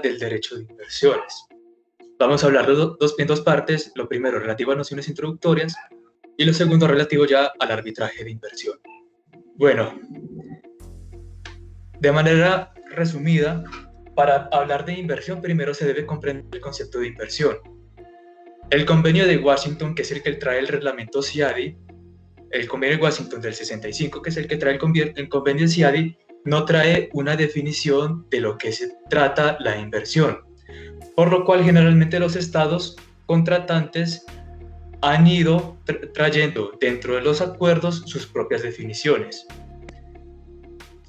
del derecho de inversiones. Vamos a hablar en dos partes, lo primero relativo a nociones introductorias y lo segundo relativo ya al arbitraje de inversión. Bueno, de manera resumida, para hablar de inversión primero se debe comprender el concepto de inversión. El convenio de Washington, que es el que trae el reglamento CIADI, el convenio de Washington del 65, que es el que trae el convenio CIADI, no trae una definición de lo que se trata la inversión, por lo cual generalmente los estados contratantes han ido trayendo dentro de los acuerdos sus propias definiciones.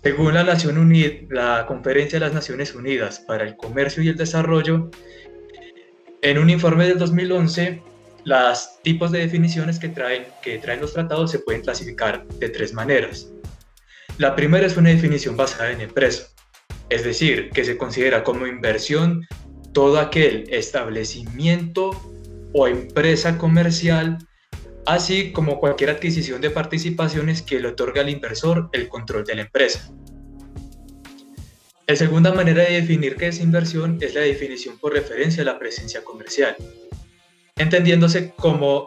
Según la Conferencia de las Naciones Unidas para el Comercio y el Desarrollo, en un informe del 2011, los tipos de definiciones que traen los tratados se pueden clasificar de tres maneras. La primera es una definición basada en empresa, es decir, que se considera como inversión todo aquel establecimiento o empresa comercial, así como cualquier adquisición de participaciones que le otorga al inversor el control de la empresa. La segunda manera de definir qué es inversión es la definición por referencia a la presencia comercial, entendiéndose como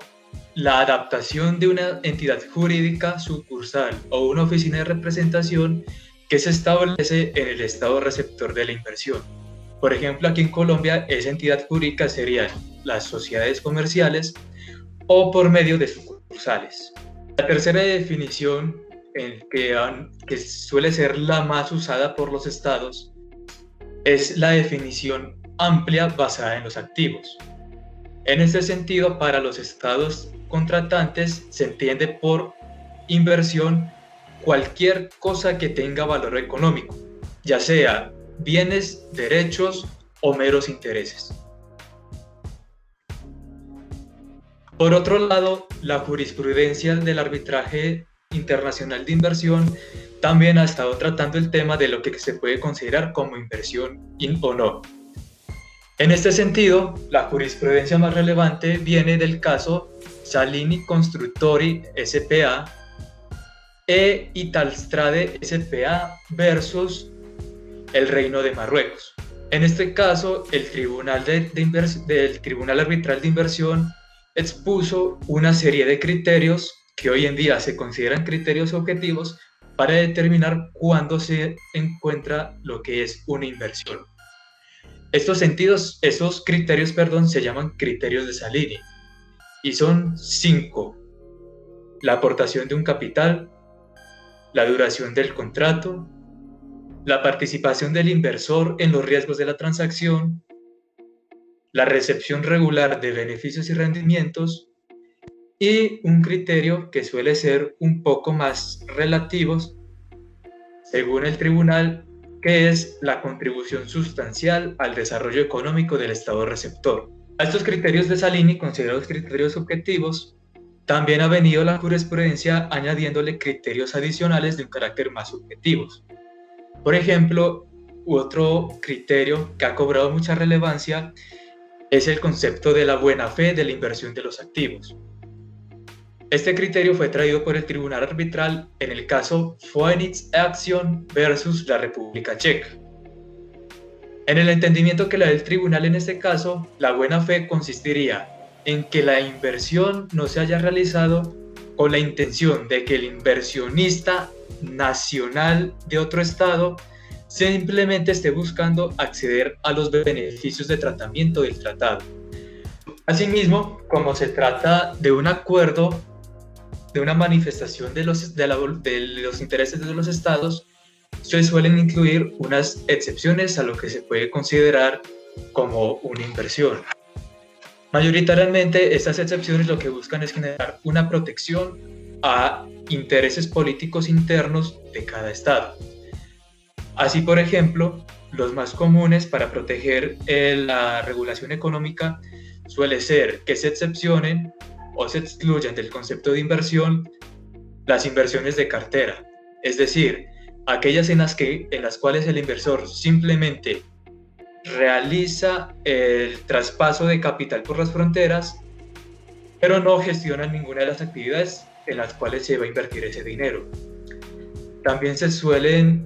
la adaptación de una entidad jurídica sucursal o una oficina de representación que se establece en el estado receptor de la inversión. Por ejemplo, aquí en Colombia, esa entidad jurídica serían las sociedades comerciales o por medio de sucursales. La tercera definición, que suele ser la más usada por los estados, es la definición amplia basada en los activos. En este sentido, para los estados contratantes se entiende por inversión cualquier cosa que tenga valor económico, ya sea bienes, derechos o meros intereses. Por otro lado, la jurisprudencia del arbitraje internacional de inversión también ha estado tratando el tema de lo que se puede considerar como inversión o no. En este sentido, la jurisprudencia más relevante viene del caso Salini Construttori S.p.A. e Italstrade S.p.A. versus el Reino de Marruecos. En este caso, el Tribunal del Tribunal Arbitral de Inversión expuso una serie de criterios que hoy en día se consideran criterios objetivos para determinar cuándo se encuentra lo que es una inversión. Estos criterios, se llaman criterios de Salini y son 5: la aportación de un capital, la duración del contrato, la participación del inversor en los riesgos de la transacción, la recepción regular de beneficios y rendimientos, y un criterio que suele ser un poco más relativo, según el tribunal, que es la contribución sustancial al desarrollo económico del Estado receptor. A estos criterios de Salini, considerados criterios objetivos, también ha venido la jurisprudencia añadiéndole criterios adicionales de un carácter más subjetivos. Por ejemplo, otro criterio que ha cobrado mucha relevancia es el concepto de la buena fe de la inversión de los activos. Este criterio fue traído por el Tribunal Arbitral en el caso Phoenix Action versus la República Checa. En el entendimiento que la del tribunal en este caso, la buena fe consistiría en que la inversión no se haya realizado con la intención de que el inversionista nacional de otro estado simplemente esté buscando acceder a los beneficios de tratamiento del tratado. Asimismo, como se trata de un acuerdo, de una manifestación de los intereses de los estados, se suelen incluir unas excepciones a lo que se puede considerar como una inversión. Mayoritariamente, estas excepciones lo que buscan es generar una protección a intereses políticos internos de cada estado. Así, por ejemplo, los más comunes para proteger la regulación económica suele ser que se excepcionen o se excluyan del concepto de inversión las inversiones de cartera, es decir, aquellas en las cuales el inversor simplemente realiza el traspaso de capital por las fronteras, pero no gestiona ninguna de las actividades en las cuales se va a invertir ese dinero. También se suelen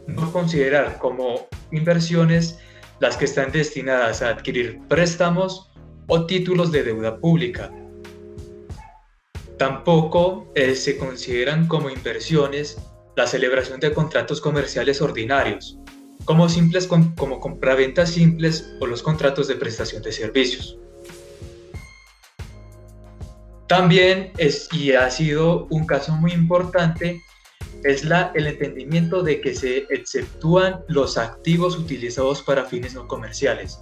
no considerar como inversiones las que están destinadas a adquirir préstamos o títulos de deuda pública. Tampoco se consideran como inversiones la celebración de contratos comerciales ordinarios, como compraventas simples o los contratos de prestación de servicios. También y ha sido un caso muy importante, es el entendimiento de que se exceptúan los activos utilizados para fines no comerciales.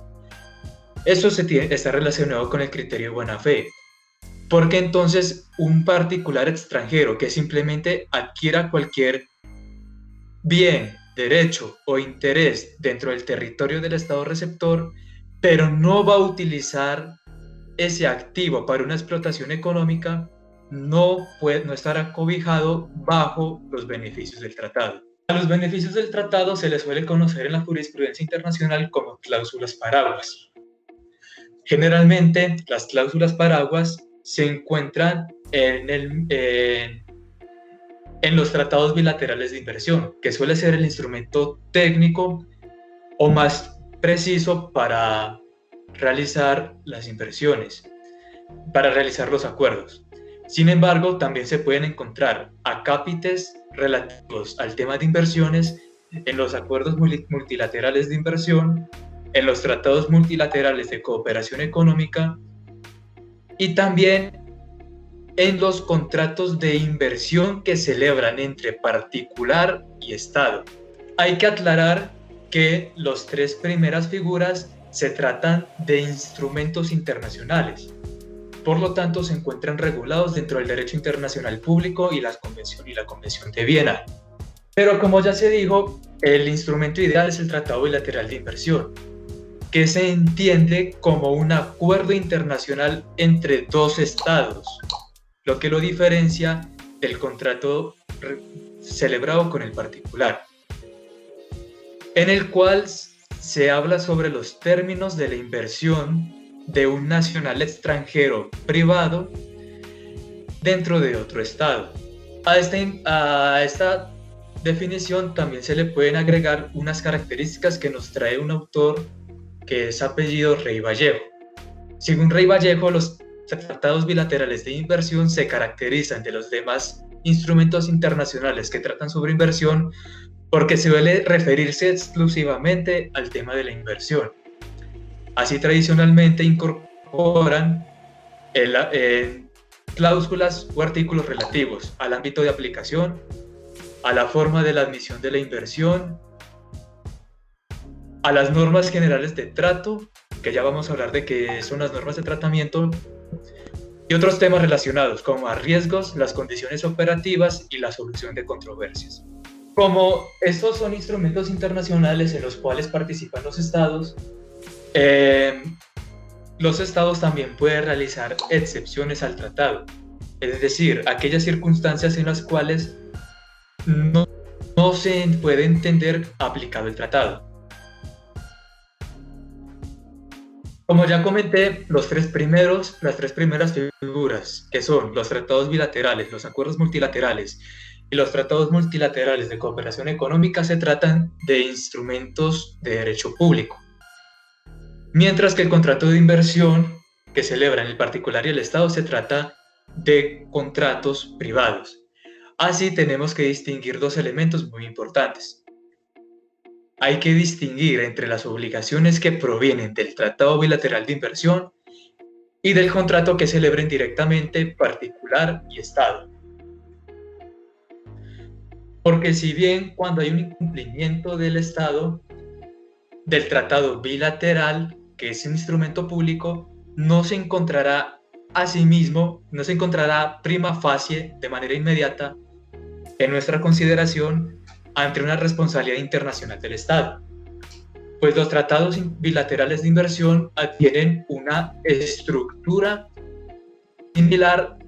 Esto está relacionado con el criterio de buena fe, porque entonces un particular extranjero que simplemente adquiera cualquier bien, derecho o interés dentro del territorio del Estado receptor, pero no va a utilizar ese activo para una explotación económica, no estará cobijado bajo los beneficios del tratado. A los beneficios del tratado se les suele conocer en la jurisprudencia internacional como cláusulas paraguas. Generalmente, las cláusulas paraguas se encuentran en los tratados bilaterales de inversión, que suele ser el instrumento técnico o más preciso para realizar las inversiones, para realizar los acuerdos. Sin embargo, también se pueden encontrar acápites relativos al tema de inversiones en los acuerdos multilaterales de inversión, en los tratados multilaterales de cooperación económica y también en los contratos de inversión que celebran entre particular y Estado. Hay que aclarar que las tres primeras figuras se tratan de instrumentos internacionales. Por lo tanto, se encuentran regulados dentro del derecho internacional público y la Convención de Viena. Pero como ya se dijo, el instrumento ideal es el Tratado Bilateral de Inversión, que se entiende como un acuerdo internacional entre dos estados, lo que lo diferencia del contrato celebrado con el particular, en el cual se habla sobre los términos de la inversión de un nacional extranjero privado dentro de otro estado. A esta definición también se le pueden agregar unas características que nos trae un autor que es apellido Rey Vallejo. Según Rey Vallejo, los tratados bilaterales de inversión se caracterizan de los demás instrumentos internacionales que tratan sobre inversión porque suele referirse exclusivamente al tema de la inversión. Así, tradicionalmente incorporan cláusulas o artículos relativos al ámbito de aplicación, a la forma de la admisión de la inversión, a las normas generales de trato, que ya vamos a hablar de qué son las normas de tratamiento, y otros temas relacionados como a riesgos, las condiciones operativas y la solución de controversias. Como estos son instrumentos internacionales en los cuales participan los estados también pueden realizar excepciones al tratado, es decir, aquellas circunstancias en las cuales no se puede entender aplicado el tratado. Como ya comenté, las tres primeras figuras, que son los tratados bilaterales, los acuerdos multilaterales y los tratados multilaterales de cooperación económica, se tratan de instrumentos de derecho público. Mientras que el contrato de inversión que celebran el particular y el Estado se trata de contratos privados. Así tenemos que distinguir dos elementos muy importantes. Hay que distinguir entre las obligaciones que provienen del Tratado Bilateral de Inversión y del contrato que celebren directamente particular y Estado. Porque si bien cuando hay un incumplimiento del Estado, del Tratado Bilateral, que es un instrumento público, no se encontrará prima facie de manera inmediata en nuestra consideración ante una responsabilidad internacional del Estado, pues los tratados bilaterales de inversión adquieren una estructura similar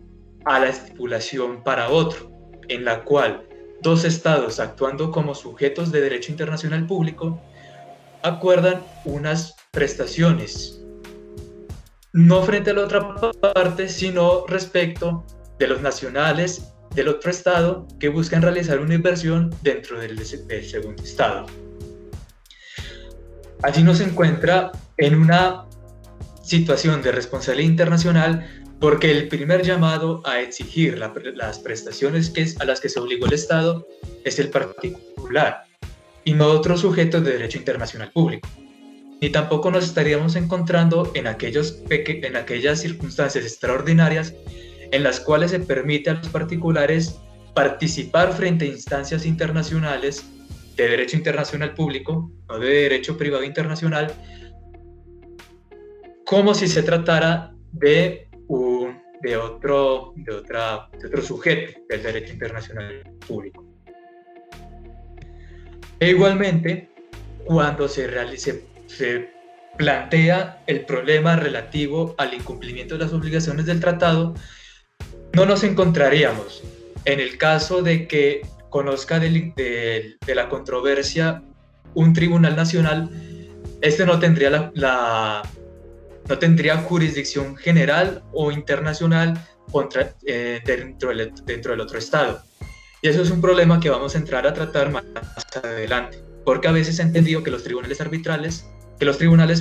a la estipulación para otro, en la cual dos estados actuando como sujetos de derecho internacional público acuerdan unas prestaciones, no frente a la otra parte, sino respecto de los nacionales del otro estado que buscan realizar una inversión dentro del segundo estado. Allí nos encuentra en una situación de responsabilidad internacional porque el primer llamado a exigir las prestaciones a las que se obligó el Estado es el particular y no otro sujeto de derecho internacional público. Ni tampoco nos estaríamos encontrando en aquellas circunstancias extraordinarias en las cuales se permite a los particulares participar frente a instancias internacionales de derecho internacional público, no de derecho privado internacional, como si se tratara de otro sujeto del derecho internacional público. E igualmente, cuando se plantea el problema relativo al incumplimiento de las obligaciones del tratado, no nos encontraríamos en el caso de que conozca de la controversia un tribunal nacional. Este no tendría no tendría jurisdicción general o internacional dentro del otro estado. Y eso es un problema que vamos a entrar a tratar más adelante, porque a veces se ha entendido que los tribunales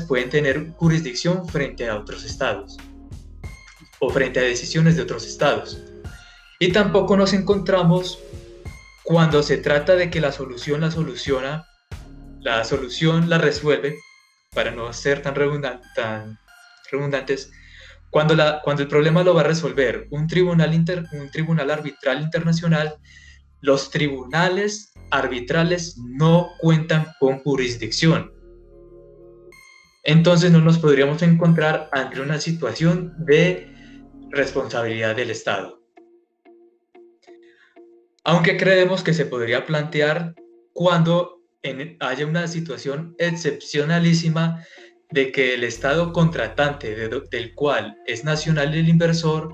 pueden tener jurisdicción frente a otros estados o frente a decisiones de otros estados. Y tampoco nos encontramos cuando se trata de que la solución la resuelve, para no ser tan redundantes, cuando el problema lo va a resolver un tribunal arbitral internacional. Los tribunales arbitrales no cuentan con jurisdicción. Entonces no nos podríamos encontrar ante una situación de responsabilidad del Estado. Aunque creemos que se podría plantear cuando haya una situación excepcionalísima de que el Estado contratante del cual es nacional el inversor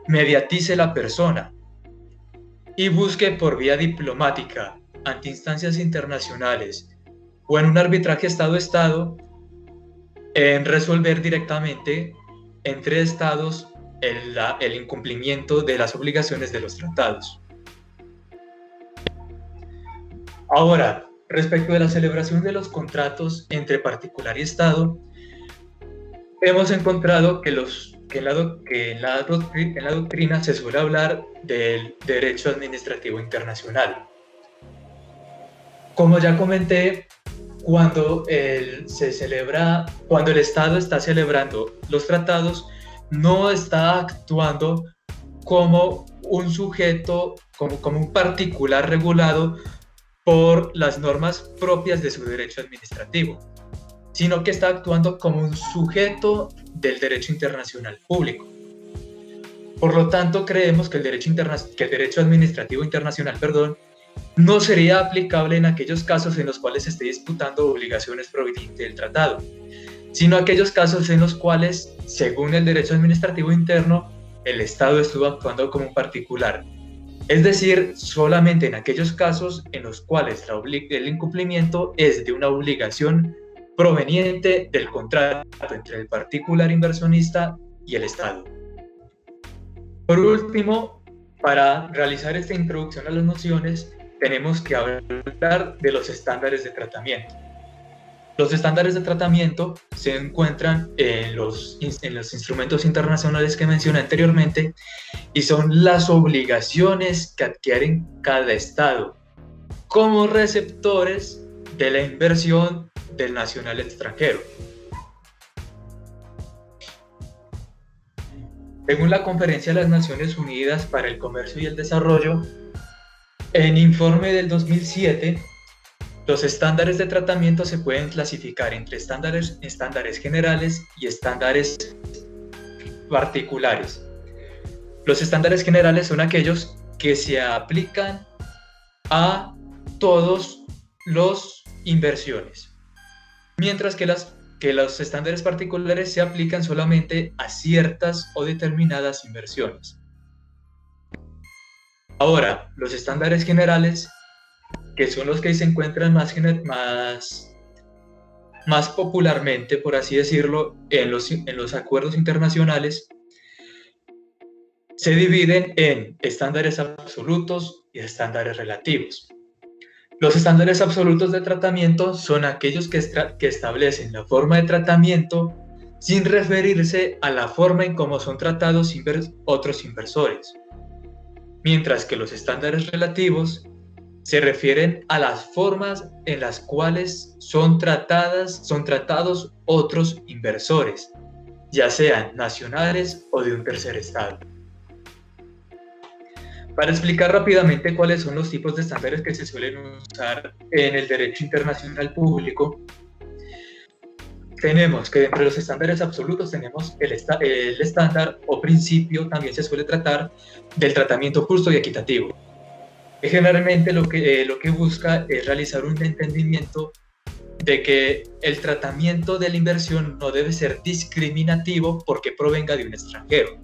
mediatice la persona y busque por vía diplomática ante instancias internacionales o en un arbitraje Estado-Estado en resolver directamente entre estados el incumplimiento de las obligaciones de los tratados. Ahora, respecto de la celebración de los contratos entre particular y Estado, hemos encontrado que en la doctrina se suele hablar del derecho administrativo internacional. Como ya comenté, cuando el Estado está celebrando los tratados, no está actuando como un sujeto, como un particular regulado por las normas propias de su derecho administrativo, sino que está actuando como un sujeto del derecho internacional público. Por lo tanto, creemos que el derecho administrativo internacional, no sería aplicable en aquellos casos en los cuales se esté disputando obligaciones provenientes del tratado, sino aquellos casos en los cuales, según el derecho administrativo interno, el Estado estuvo actuando como un particular. Es decir, solamente en aquellos casos en los cuales el incumplimiento es de una obligación proveniente del contrato entre el particular inversionista y el Estado. Por último, para realizar esta introducción a las nociones, tenemos que hablar de los estándares de tratamiento. Los estándares de tratamiento se encuentran en los instrumentos internacionales que mencioné anteriormente y son las obligaciones que adquieren cada Estado como receptores de la inversión del nacional extranjero. Según la Conferencia de las Naciones Unidas para el Comercio y el Desarrollo, en informe del 2007, los estándares de tratamiento se pueden clasificar entre estándares generales y estándares particulares. Los estándares generales son aquellos que se aplican a todos los inversiones, mientras que los estándares particulares se aplican solamente a ciertas o determinadas inversiones. Ahora, los estándares generales, que son los que se encuentran más popularmente, por así decirlo, en los acuerdos internacionales, se dividen en estándares absolutos y estándares relativos. Los estándares absolutos de tratamiento son aquellos que establecen la forma de tratamiento sin referirse a la forma en cómo son tratados otros inversores, mientras que los estándares relativos se refieren a las formas en las cuales son tratados otros inversores, ya sean nacionales o de un tercer estado. Para explicar rápidamente cuáles son los tipos de estándares que se suelen usar en el derecho internacional público, tenemos que dentro de los estándares absolutos tenemos el estándar o principio, también se suele tratar del tratamiento justo y equitativo. Generalmente lo que busca es realizar un entendimiento de que el tratamiento de la inversión no debe ser discriminativo porque provenga de un extranjero.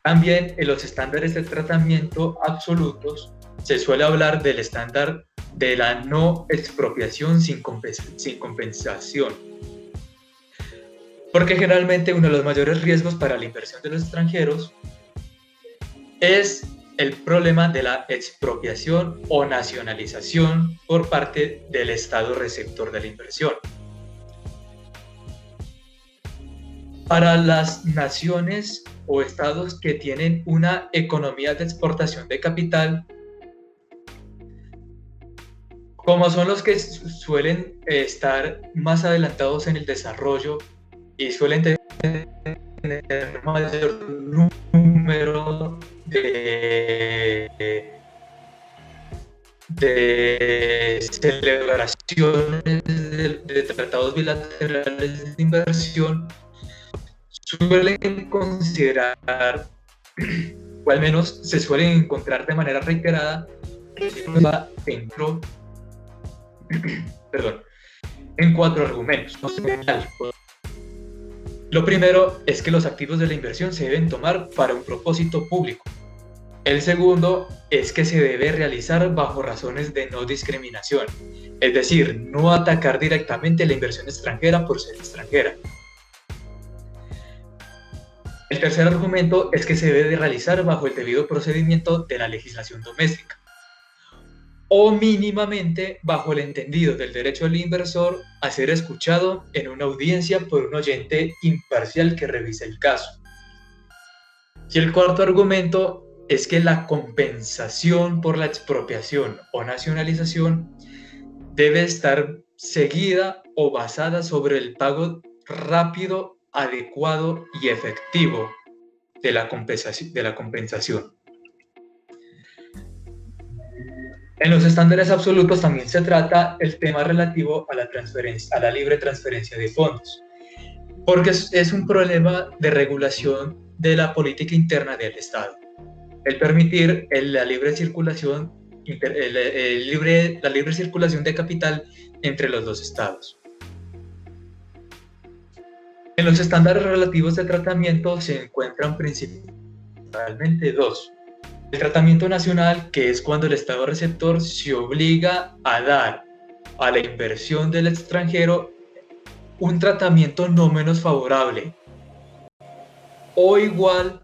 También en los estándares de tratamiento absolutos se suele hablar del estándar de la no expropiación sin compensación. Porque generalmente uno de los mayores riesgos para la inversión de los extranjeros es el problema de la expropiación o nacionalización por parte del Estado receptor de la inversión. Para las naciones o estados que tienen una economía de exportación de capital, como son los que suelen estar más adelantados en el desarrollo y suelen tener mayor número de celebraciones de tratados bilaterales de inversión, suelen considerar, o al menos se suelen encontrar de manera reiterada, en 4 argumentos. Lo primero es que los activos de la inversión se deben tomar para un propósito público. El segundo es que se debe realizar bajo razones de no discriminación, es decir, no atacar directamente la inversión extranjera por ser extranjera. El tercer argumento es que se debe realizar bajo el debido procedimiento de la legislación doméstica, o mínimamente bajo el entendido del derecho del inversor a ser escuchado en una audiencia por un oyente imparcial que revise el caso. Y el cuarto argumento es que la compensación por la expropiación o nacionalización debe estar seguida o basada sobre el pago rápido, adecuado y efectivo de la compensación. En los estándares absolutos también se trata el tema relativo a la libre transferencia de fondos, porque es un problema de regulación de la política interna del Estado. El permitir la libre circulación de capital entre los dos estados. En los estándares relativos de tratamiento se encuentran principalmente 2. El tratamiento nacional, que es cuando el Estado receptor se obliga a dar a la inversión del extranjero un tratamiento no menos favorable o igual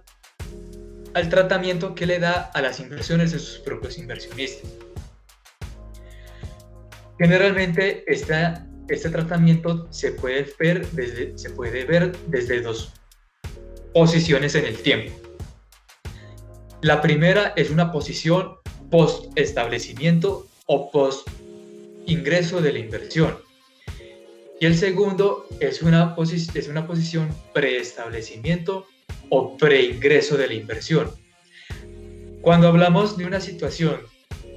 al tratamiento que le da a las inversiones de sus propios inversionistas. Generalmente este tratamiento se puede ver desde 2 posiciones en el tiempo. La primera es una posición post-establecimiento o post-ingreso de la inversión. Y el segundo es una posición pre-establecimiento o pre-ingreso de la inversión. Cuando hablamos de una situación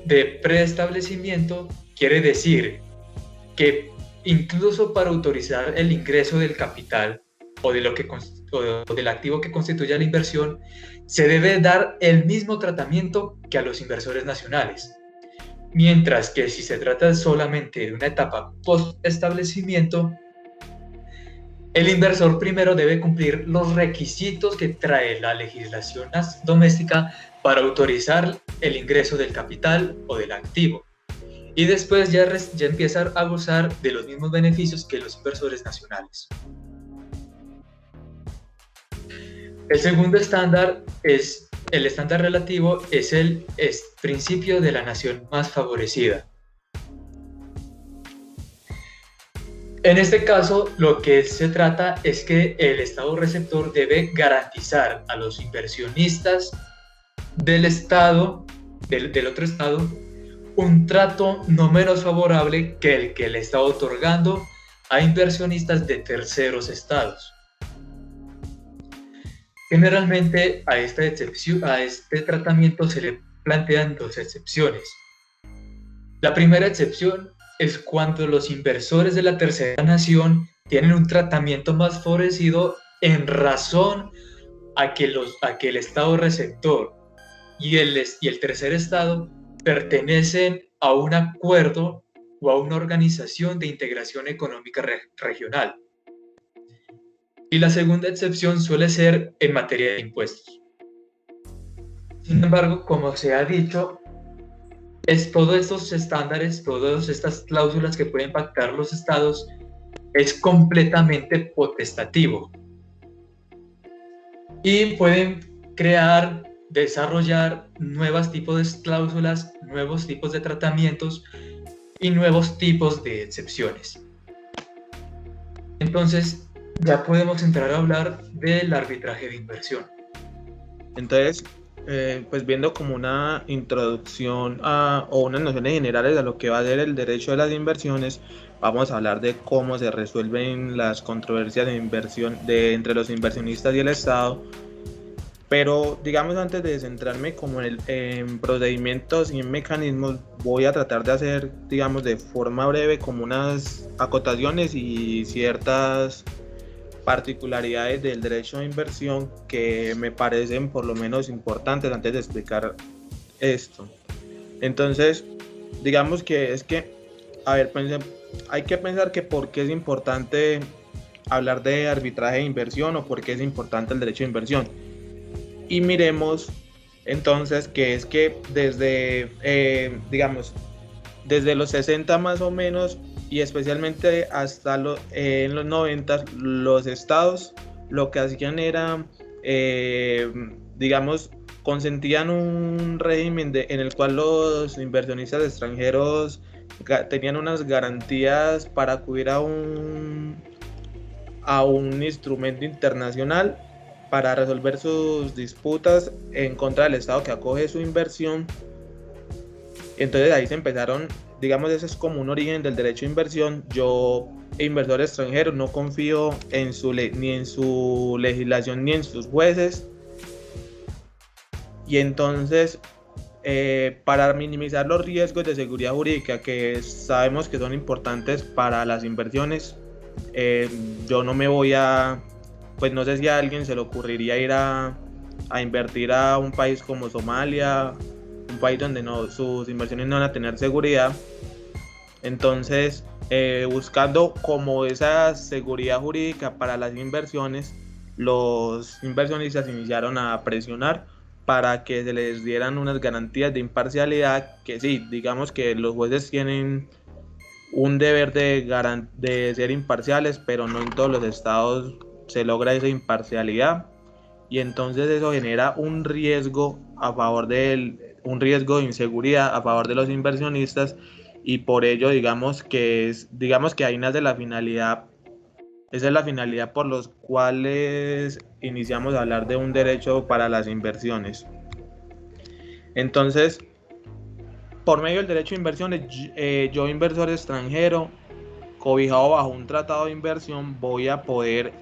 de pre-establecimiento, quiere decir que incluso para autorizar el ingreso del capital o del activo que constituye la inversión, se debe dar el mismo tratamiento que a los inversores nacionales. Mientras que si se trata solamente de una etapa post-establecimiento, el inversor primero debe cumplir los requisitos que trae la legislación doméstica para autorizar el ingreso del capital o del activo. Y después ya empieza a gozar de los mismos beneficios que los inversores nacionales. El segundo estándar es el estándar relativo es el principio de la nación más favorecida. En este caso, lo que se trata es que el Estado receptor debe garantizar a los inversionistas del Estado, del otro Estado, un trato no menos favorable que el que le está otorgando a inversionistas de terceros estados. Generalmente a este tratamiento se le plantean dos excepciones. La primera excepción es cuando los inversores de la tercera nación tienen un tratamiento más favorecido en razón a que el Estado receptor y el tercer Estado pertenecen a un acuerdo o a una organización de integración económica regional. Y la segunda excepción suele ser en materia de impuestos. Sin embargo, como se ha dicho, todos estos estándares, todas estas cláusulas que pueden pactar los estados, es completamente potestativo. Y pueden crear, desarrollar nuevos tipos de cláusulas, nuevos tipos de tratamientos y nuevos tipos de excepciones. Entonces, ya podemos entrar a hablar del arbitraje de inversión. Entonces, pues viendo como una introducción o unas nociones generales a lo que va a ser el derecho de las inversiones, vamos a hablar de cómo se resuelven las controversias de inversión entre los inversionistas y el Estado. Pero digamos, antes de centrarme como en procedimientos y en mecanismos, voy a tratar de hacer, digamos, de forma breve como unas acotaciones y ciertas particularidades del derecho de inversión que me parecen por lo menos importantes antes de explicar esto. Entonces, digamos que hay que pensar que por qué es importante hablar de arbitraje de inversión o por qué es importante el derecho de inversión. Y miremos entonces que es que desde los 60 más o menos, y especialmente hasta en los 90, los estados lo que hacían era, consentían un régimen en el cual los inversionistas extranjeros tenían unas garantías para acudir a un instrumento internacional para resolver sus disputas en contra del Estado que acoge su inversión. Entonces ahí se empezaron, digamos, ese es como un origen del derecho de inversión. Yo, inversor extranjero, no confío ni en su legislación ni en sus jueces. Y entonces, para minimizar los riesgos de seguridad jurídica que sabemos que son importantes para las inversiones, yo no me voy pues no sé si a alguien se le ocurriría ir a invertir a un país como Somalia, un país donde sus inversiones no van a tener seguridad. Entonces, buscando como esa seguridad jurídica para las inversiones, los inversionistas iniciaron a presionar para que se les dieran unas garantías de imparcialidad, que sí, digamos que los jueces tienen un deber de ser imparciales, pero no en todos los estados se logra esa imparcialidad, y entonces eso genera un riesgo de inseguridad a favor de los inversionistas, y por ello digamos que ahí nace la finalidad. Esa es la finalidad por los cuales iniciamos a hablar de un derecho para las inversiones. Entonces, por medio del derecho de inversiones, yo, inversor extranjero, cobijado bajo un tratado de inversión, voy a poder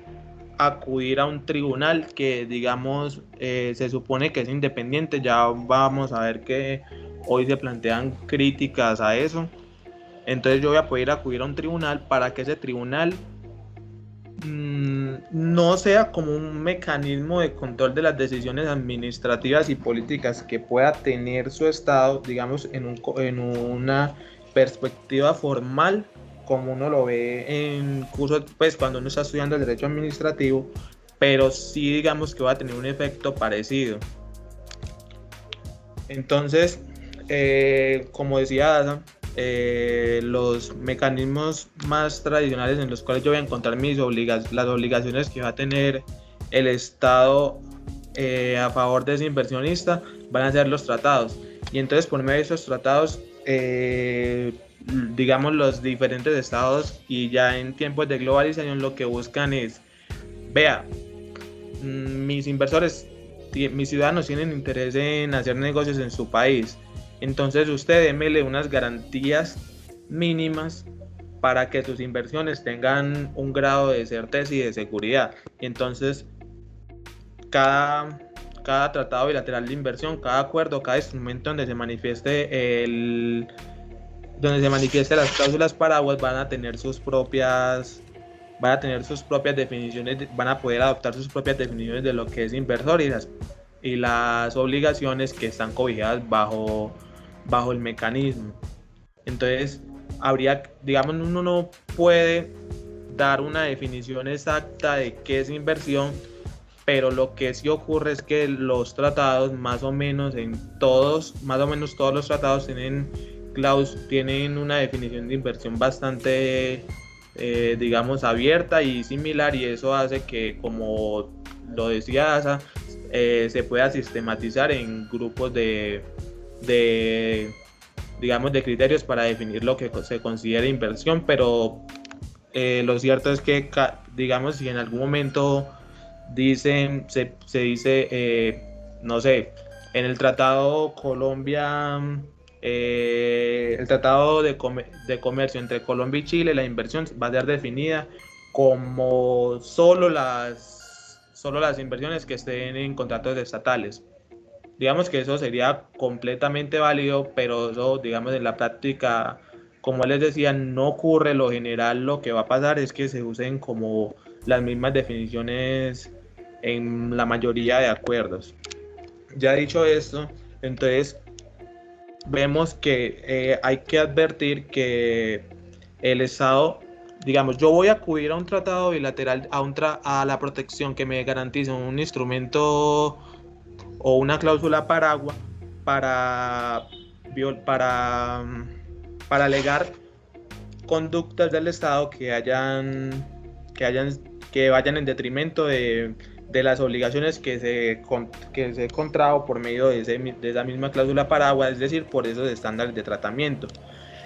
acudir a un tribunal que, digamos, se supone que es independiente. Ya vamos a ver que hoy se plantean críticas a eso. Entonces yo voy a poder acudir a un tribunal para que ese tribunal no sea como un mecanismo de control de las decisiones administrativas y políticas que pueda tener su estado, digamos, en una perspectiva formal, como uno lo ve en cursos, pues cuando uno está estudiando el derecho administrativo, pero sí digamos que va a tener un efecto parecido. Entonces, como decía Asa, los mecanismos más tradicionales en los cuales yo voy a encontrar las obligaciones que va a tener el Estado a favor de ese inversionista van a ser los tratados. Y entonces por medio de esos tratados, digamos, los diferentes estados y ya en tiempos de globalización lo que buscan es, vea, mis inversores, mis ciudadanos tienen interés en hacer negocios en su país, entonces usted démele unas garantías mínimas para que sus inversiones tengan un grado de certeza y de seguridad. Y entonces cada tratado bilateral de inversión, cada acuerdo, cada instrumento donde se manifieste las cláusulas paraguas van a tener sus propias definiciones, van a poder adoptar sus propias definiciones de lo que es inversor y las obligaciones que están cobijadas bajo el mecanismo. Entonces, digamos, uno no puede dar una definición exacta de qué es inversión, pero lo que sí ocurre es que los tratados, más o menos todos los tratados tienen una definición de inversión bastante, digamos, abierta y similar, y eso hace que, como lo decía Asa, se pueda sistematizar en grupos digamos, de criterios para definir lo que se considera inversión. Pero lo cierto es que, digamos, si en algún momento se dice, no sé, en el Tratado Colombia, el Tratado de Comercio entre Colombia y Chile, la inversión va a ser definida como solo las inversiones que estén en contratos estatales. Digamos que eso sería completamente válido, pero eso, digamos, en la práctica, como les decía, no ocurre. Lo general, lo que va a pasar es que se usen como las mismas definiciones en la mayoría de acuerdos. Ya dicho esto, entonces vemos que hay que advertir que el Estado, digamos, yo voy a acudir a un tratado bilateral, a la protección que me garantiza un instrumento o una cláusula paraguas para alegar conductas del Estado que vayan en detrimento de las obligaciones que se contrajo por medio de esa misma cláusula paraguas, es decir, por esos estándares de tratamiento.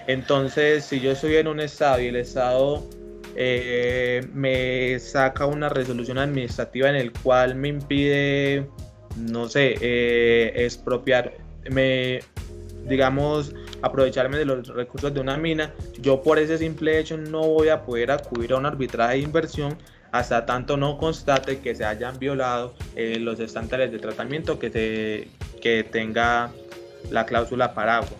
Entonces, si yo estoy en un Estado y el Estado me saca una resolución administrativa en el cual me impide, no sé, digamos, aprovecharme de los recursos de una mina, yo por ese simple hecho no voy a poder acudir a un arbitraje de inversión hasta tanto no constate que se hayan violado los estándares de tratamiento que tenga la cláusula paraguas.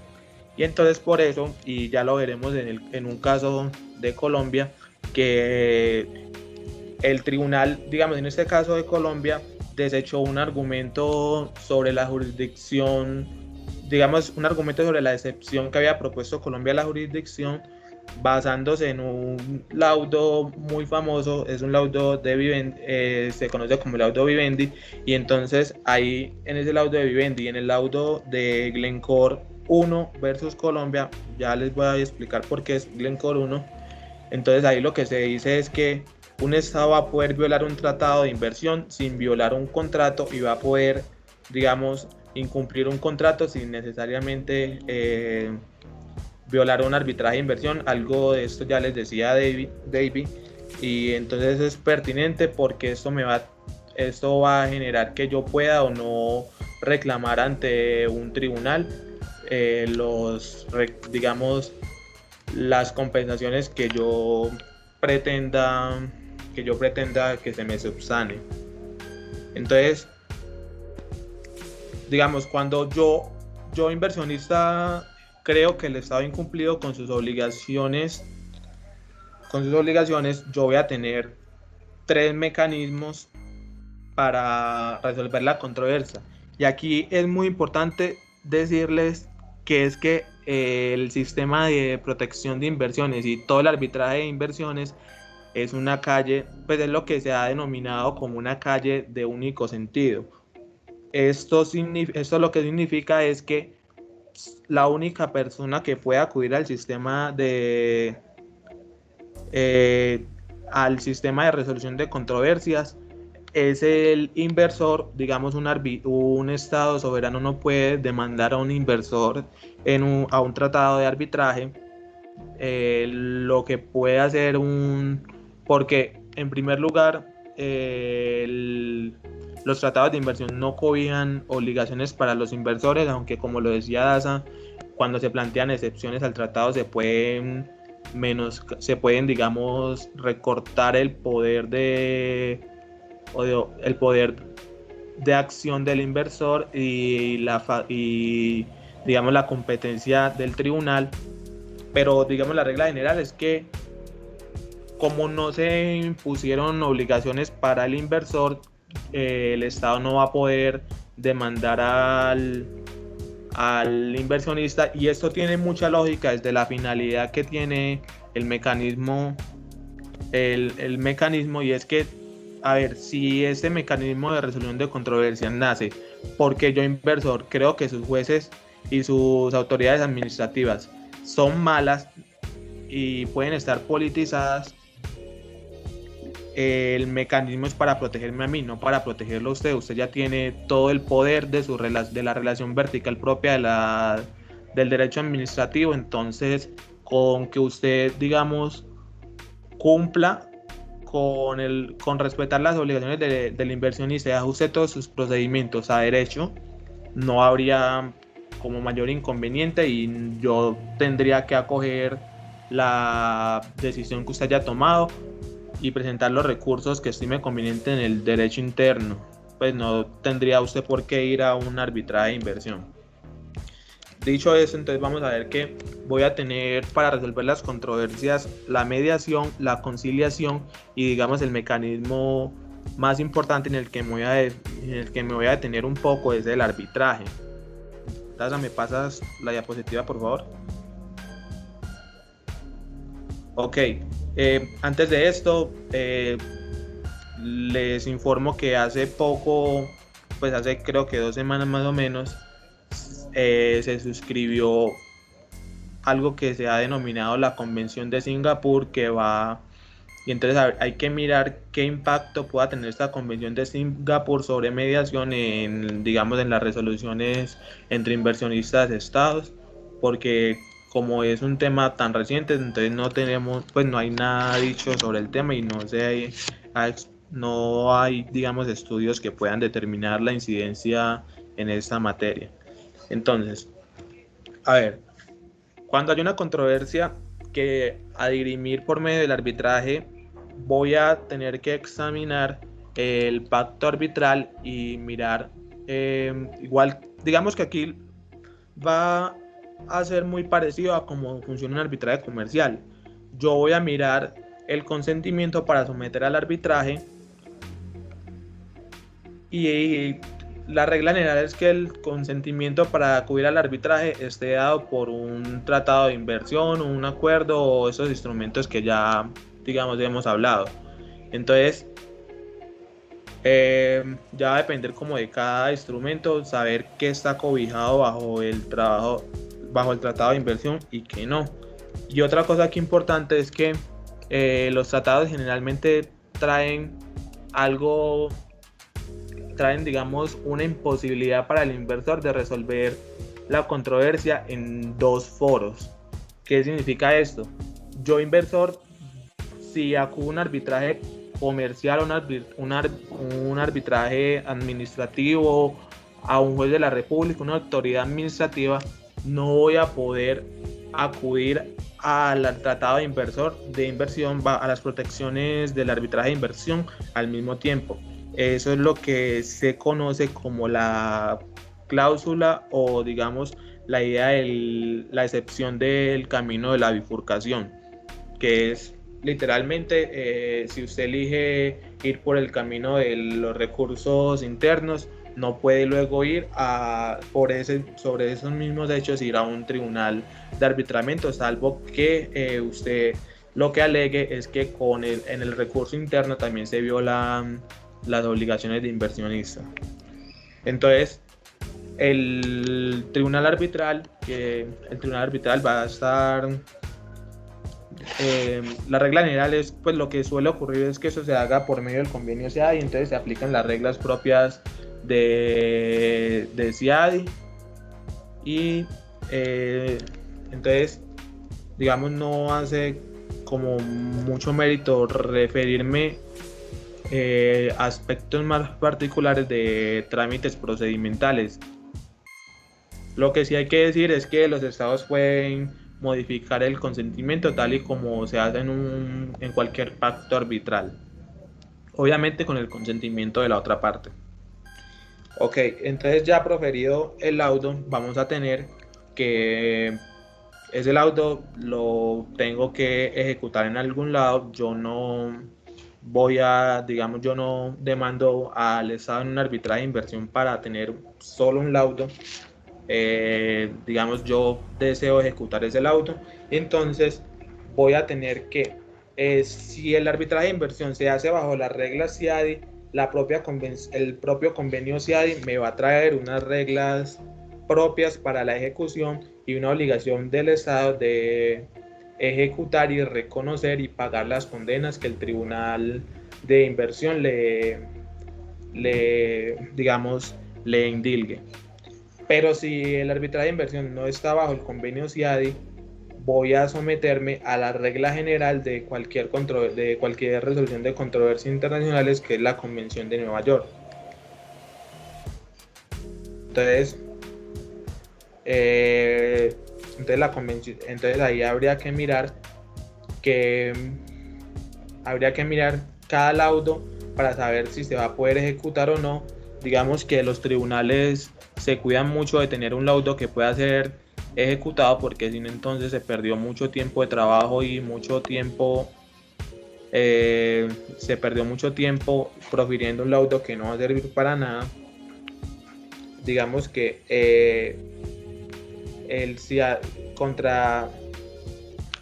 Y entonces por eso, y ya lo veremos en un caso de Colombia, que el tribunal, digamos, en este caso de Colombia, desechó un argumento sobre la jurisdicción, digamos, un argumento sobre la excepción que había propuesto Colombia a la jurisdicción, basándose en un laudo muy famoso. Es un laudo de Vivendi, se conoce como el laudo Vivendi, y entonces ahí en ese laudo de Vivendi y en el laudo de Glencore 1 versus Colombia, ya les voy a explicar por qué es Glencore 1. Entonces ahí lo que se dice es que un Estado va a poder violar un tratado de inversión sin violar un contrato, y va a poder, digamos, incumplir un contrato sin necesariamente violar un arbitraje de inversión. Algo de esto ya les decía David, y entonces es pertinente porque esto va a generar que yo pueda o no reclamar ante un tribunal digamos, las compensaciones que yo pretenda que se me subsane. Entonces, digamos, cuando yo inversionista creo que el Estado ha incumplido con sus obligaciones, yo voy a tener 3 mecanismos para resolver la controversia. Y aquí es muy importante decirles que es que el sistema de protección de inversiones y todo el arbitraje de inversiones es una calle, pues es lo que se ha denominado como una calle de único sentido. Esto lo que significa es que la única persona que puede acudir al sistema al sistema de resolución de controversias es el inversor, digamos un Estado soberano no puede demandar a un inversor a un tratado de arbitraje. Lo que puede hacer porque en primer lugar los tratados de inversión no cobijan obligaciones para los inversores, aunque como lo decía Daza, cuando se plantean excepciones al tratado se pueden digamos recortar el poder el poder de acción del inversor y digamos la competencia del tribunal. Pero digamos la regla general es que como no se impusieron obligaciones para el inversor, el Estado no va a poder demandar al inversionista, y esto tiene mucha lógica desde la finalidad que tiene el mecanismo, el mecanismo, y es que, a ver, si este mecanismo de resolución de controversias nace porque yo inversor creo que sus jueces y sus autoridades administrativas son malas y pueden estar politizadas, el mecanismo es para protegerme a mí, no para protegerlo a usted. Usted ya tiene todo el poder de la relación vertical propia del derecho administrativo. Entonces, con que usted, digamos, cumpla con respetar las obligaciones del inversionista y ajuste todos sus procedimientos a derecho, no habría como mayor inconveniente, y yo tendría que acoger la decisión que usted haya tomado y presentar los recursos que estime conveniente en el derecho interno. Pues no tendría usted por qué ir a un arbitraje de inversión. Dicho eso, entonces vamos a ver que voy a tener para resolver las controversias la mediación, la conciliación y digamos el mecanismo más importante en el que me voy a detener un poco es el arbitraje. Taza, ¿me pasas la diapositiva, por favor? Ok, antes de esto, les informo que hace poco, pues hace creo que 2 semanas más o menos, se suscribió algo que se ha denominado la Convención de Singapur, y entonces hay que mirar qué impacto pueda tener esta Convención de Singapur sobre mediación digamos, en las resoluciones entre inversionistas de estados, porque como es un tema tan reciente, entonces no hay nada dicho sobre el tema y no hay, digamos, estudios que puedan determinar la incidencia en esta materia. Entonces, a ver, cuando hay una controversia que a dirimir por medio del arbitraje, voy a tener que examinar el pacto arbitral y mirar, igual, digamos que aquí va a ser muy parecido a cómo funciona un arbitraje comercial. Yo voy a mirar el consentimiento para someter al arbitraje, y la regla general es que el consentimiento para acudir al arbitraje esté dado por un tratado de inversión, un acuerdo o esos instrumentos que ya, digamos, hemos hablado. Entonces, ya va a depender como de cada instrumento, saber qué está cobijado bajo el tratado de inversión y qué no. Y otra cosa aquí importante es que los tratados generalmente traen digamos una imposibilidad para el inversor de resolver la controversia en 2 foros. ¿Qué significa esto? Yo inversor, si acudo a un arbitraje comercial, un arbitraje administrativo, a un juez de la República, una autoridad administrativa, no voy a poder acudir al tratado de inversión, a las protecciones del arbitraje de inversión al mismo tiempo. Eso es lo que se conoce como la cláusula, o digamos la idea de la excepción del camino de la bifurcación, que es literalmente, si usted elige ir por el camino de los recursos internos, no puede luego ir sobre esos mismos hechos ir a un tribunal de arbitramiento, salvo que usted lo que alegue es que en el recurso interno también se violan las obligaciones de inversionista. Entonces, el tribunal arbitral va a estar La regla general es, pues lo que suele ocurrir es que eso se haga por medio del convenio CIADI, entonces se aplican las reglas propias de CIADI y entonces, digamos, no hace como mucho mérito referirme aspectos más particulares de trámites procedimentales. Lo que sí hay que decir es que los estados pueden modificar el consentimiento tal y como se hace en cualquier pacto arbitral, obviamente con el consentimiento de la otra parte. Ok, entonces ya proferido el laudo, vamos a tener que ese laudo lo tengo que ejecutar en algún lado. Yo no digamos, yo no demando al Estado en un arbitraje de inversión para tener solo un laudo. Digamos, yo deseo ejecutar ese laudo, entonces voy a tener que, si el arbitraje de inversión se hace bajo las reglas CIADI, el propio convenio CIADI me va a traer unas reglas propias para la ejecución y una obligación del Estado de ejecutar y reconocer y pagar las condenas que el tribunal de inversión digamos, le indilgue. Pero si el arbitraje de inversión no está bajo el convenio CIADI, voy a someterme a la regla general de cualquier resolución de controversias internacionales, que es la Convención de Nueva York. Entonces, entonces ahí habría que mirar cada laudo para saber si se va a poder ejecutar o no. Digamos que los tribunales se cuidan mucho de tener un laudo que pueda ser ejecutado, porque si no, entonces se perdió mucho tiempo de trabajo y se perdió mucho tiempo profiriendo un laudo que no va a servir para nada. Digamos que contra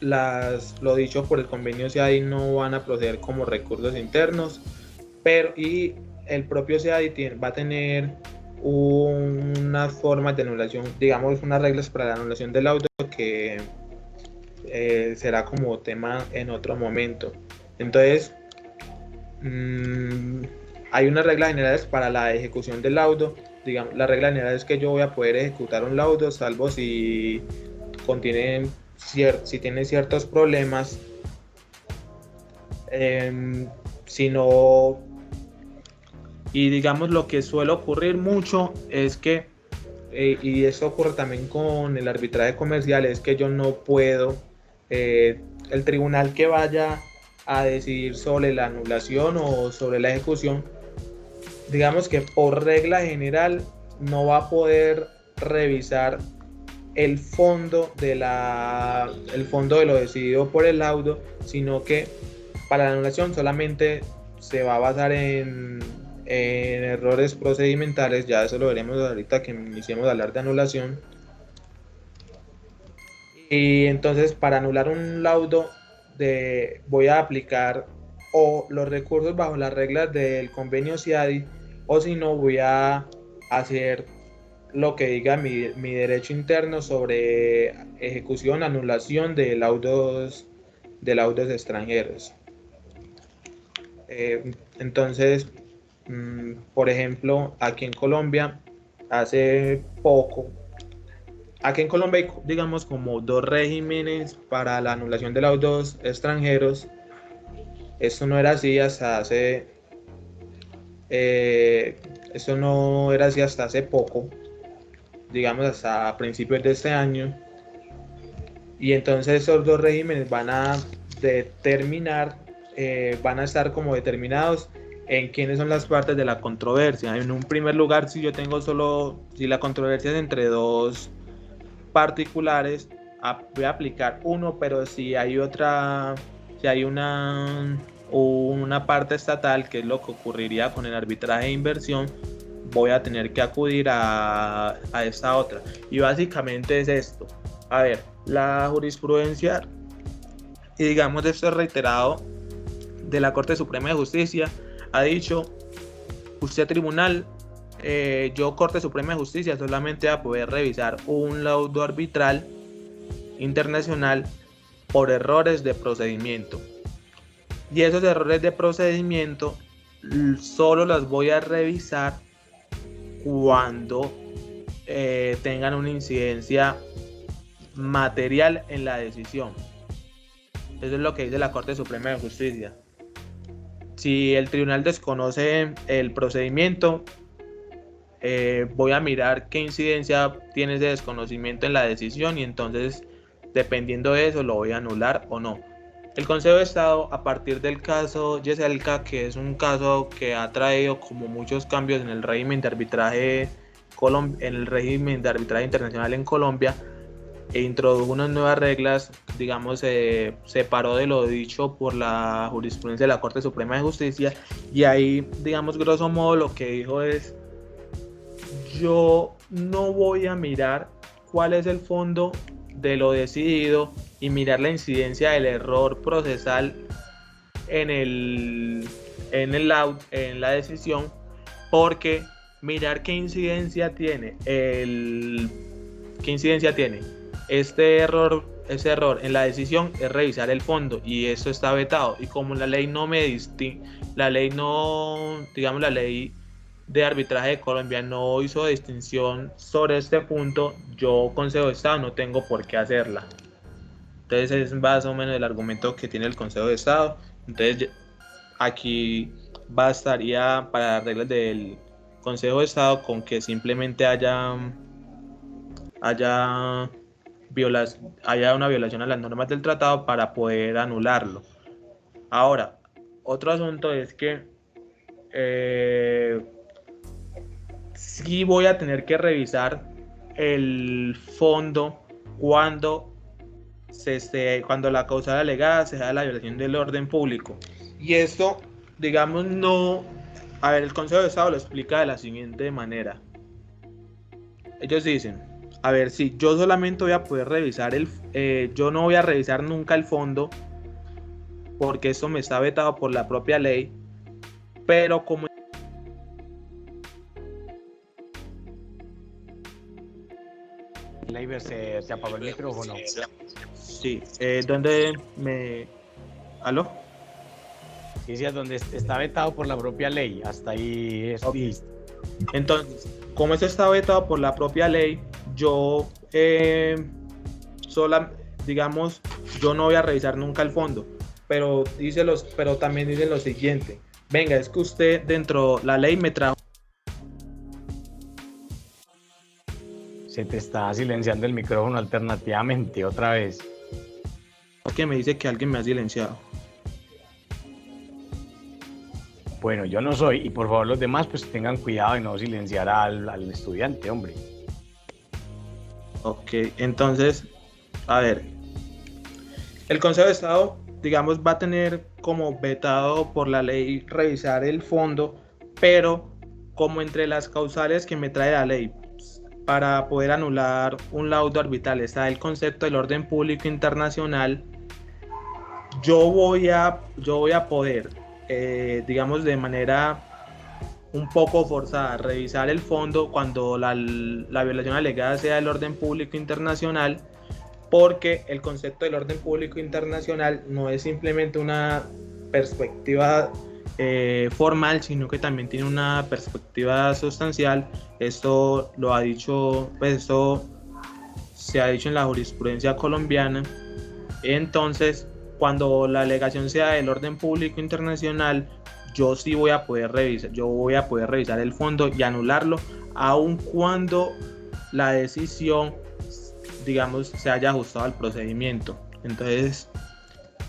lo dicho por el convenio CIADI no van a proceder como recursos internos, y el propio CIADI va a tener unas formas de anulación, digamos, unas reglas para la anulación del laudo que será como tema en otro momento. Entonces, hay unas reglas generales para la ejecución del laudo. Digamos, la regla general es que yo voy a poder ejecutar un laudo salvo si tiene ciertos problemas. Si no, y digamos, lo que suele ocurrir mucho es que, y eso ocurre también con el arbitraje comercial, es que yo no puedo, el tribunal que vaya a decidir sobre la anulación o sobre la ejecución, digamos que por regla general no va a poder revisar el fondo de lo decidido por el laudo, sino que para la anulación solamente se va a basar en errores procedimentales. Ya eso lo veremos ahorita que iniciemos a hablar de anulación. Y entonces, para anular un laudo, voy a aplicar o los recursos bajo las reglas del convenio CIADI, o si no, voy a hacer lo que diga mi derecho interno sobre ejecución, anulación de laudos extranjeros. Entonces, por ejemplo, aquí en Colombia hay, digamos, como dos regímenes para la anulación de laudos extranjeros. Esto no era así hasta hace poco, digamos hasta principios de este año. Y entonces esos dos regímenes van a estar como determinados en quiénes son las partes de la controversia. En un primer lugar, si la controversia es entre dos particulares, voy a aplicar uno, pero si hay una parte estatal, que es lo que ocurriría con el arbitraje de inversión, voy a tener que acudir a esta otra. Y básicamente es esto. A ver, la jurisprudencia, y digamos esto es reiterado, de la Corte Suprema de Justicia, ha dicho: usted tribunal, yo Corte Suprema de Justicia, solamente va a poder revisar un laudo arbitral internacional por errores de procedimiento. Y esos errores de procedimiento solo los voy a revisar cuando tengan una incidencia material en la decisión. Eso es lo que dice la Corte Suprema de Justicia. Si el tribunal desconoce el procedimiento, voy a mirar qué incidencia tiene ese desconocimiento en la decisión y entonces, dependiendo de eso, lo voy a anular o no. El Consejo de Estado, a partir del caso Yeselka, que es un caso que ha traído como muchos cambios en el régimen de arbitraje internacional en Colombia, e introdujo unas nuevas reglas, digamos, se separó de lo dicho por la jurisprudencia de la Corte Suprema de Justicia, y ahí, digamos, grosso modo lo que dijo es: yo no voy a mirar cuál es el fondo de lo decidido y mirar la incidencia del error procesal en la decisión, porque mirar qué incidencia tiene ese error en la decisión es revisar el fondo, y eso está vetado. Y como la ley la ley de arbitraje de Colombia no hizo distinción sobre este punto, yo, Consejo de Estado, no tengo por qué hacerla. Entonces es más o menos el argumento que tiene el Consejo de Estado. Entonces aquí bastaría para las reglas del Consejo de Estado con que simplemente haya una violación a las normas del tratado para poder anularlo. Ahora, otro asunto es que sí voy a tener que revisar el fondo cuando la causal alegada sea la violación del orden público. Y esto, digamos, el Consejo de Estado lo explica de la siguiente manera. Ellos dicen: a ver, si yo solamente voy a poder revisar yo no voy a revisar nunca el fondo, porque eso me está vetado por la propia ley, pero como Leiber, se apagó el micrófono. Sí, ¿Aló? Sí, sí, es donde está vetado por la propia ley, hasta ahí es. Okay. Entonces, como eso está vetado por la propia ley, yo yo no voy a revisar nunca el fondo, pero también dicen lo siguiente: venga, es que usted dentro la ley me trajo. Se te está silenciando el micrófono alternativamente otra vez. Que me dice que alguien me ha silenciado. Bueno, yo no soy, y por favor los demás pues tengan cuidado de no silenciar al estudiante, hombre. Ok, entonces, a ver, el Consejo de Estado, digamos, va a tener como vetado por la ley revisar el fondo, pero como entre las causales que me trae la ley para poder anular un laudo arbitral está el concepto del orden público internacional, yo voy a poder, digamos, de manera un poco forzada, revisar el fondo cuando la violación alegada sea del orden público internacional, porque el concepto del orden público internacional no es simplemente una perspectiva formal, sino que también tiene una perspectiva sustancial. Esto se ha dicho en la jurisprudencia colombiana. Entonces, cuando la alegación sea del orden público internacional, yo sí voy a poder revisar el fondo y anularlo, aun cuando la decisión, digamos, se haya ajustado al procedimiento. Entonces,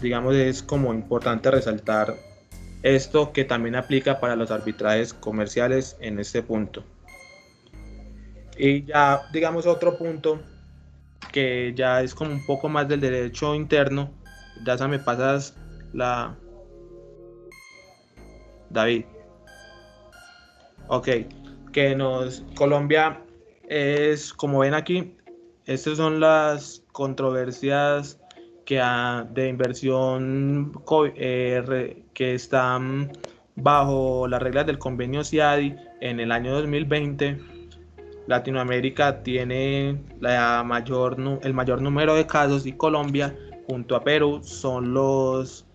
digamos, es como importante resaltar esto, que también aplica para los arbitrajes comerciales en este punto. Y ya, digamos, otro punto que ya es como un poco más del derecho interno. Ya se me pasas David. Ok, Colombia es, como ven aquí, estas son las controversias de inversión que están bajo las reglas del convenio CIADI en el año 2020. Latinoamérica tiene el mayor número de casos y Colombia junto a Perú son los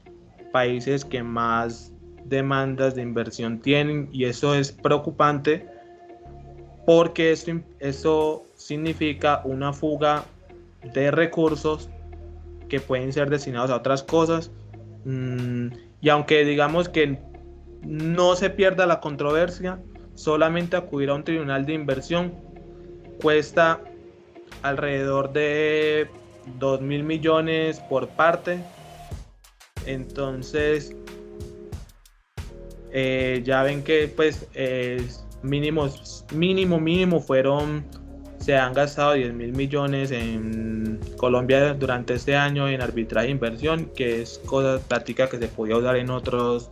países que más demandas de inversión tienen, y eso es preocupante porque esto significa una fuga de recursos que pueden ser destinados a otras cosas. Y aunque digamos que no se pierda la controversia, solamente acudir a un tribunal de inversión cuesta alrededor de 2.000 millones por parte. Entonces ya ven que pues mínimo se han gastado 10.000 millones en Colombia durante este año en arbitraje e inversión, que es cosa táctica que se podía usar en otros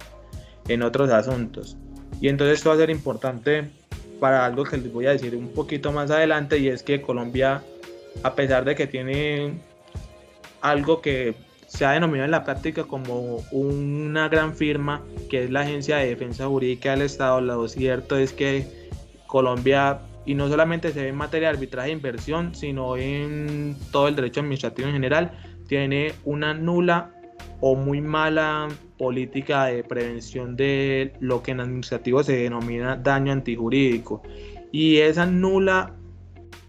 asuntos. Y entonces esto va a ser importante para algo que les voy a decir un poquito más adelante, y es que Colombia, a pesar de que tiene algo que se ha denominado en la práctica como una gran firma, que es la Agencia de Defensa Jurídica del Estado, lo cierto es que Colombia, y no solamente se ve en materia de arbitraje e inversión, sino en todo el derecho administrativo en general, tiene una nula o muy mala política de prevención de lo que en administrativo se denomina daño antijurídico. Y esa nula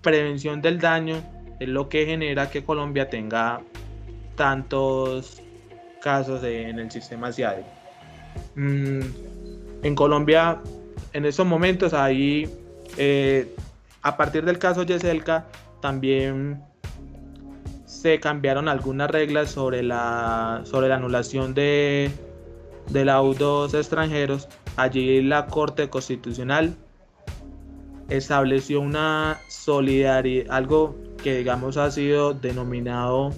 prevención del daño es lo que genera que Colombia tenga tantos casos en el sistema CIADE. En Colombia, en estos momentos, ahí, a partir del caso Yeselka, también se cambiaron algunas reglas sobre la anulación de laudos extranjeros. Allí la Corte Constitucional estableció una solidaridad, algo que digamos ha sido denominado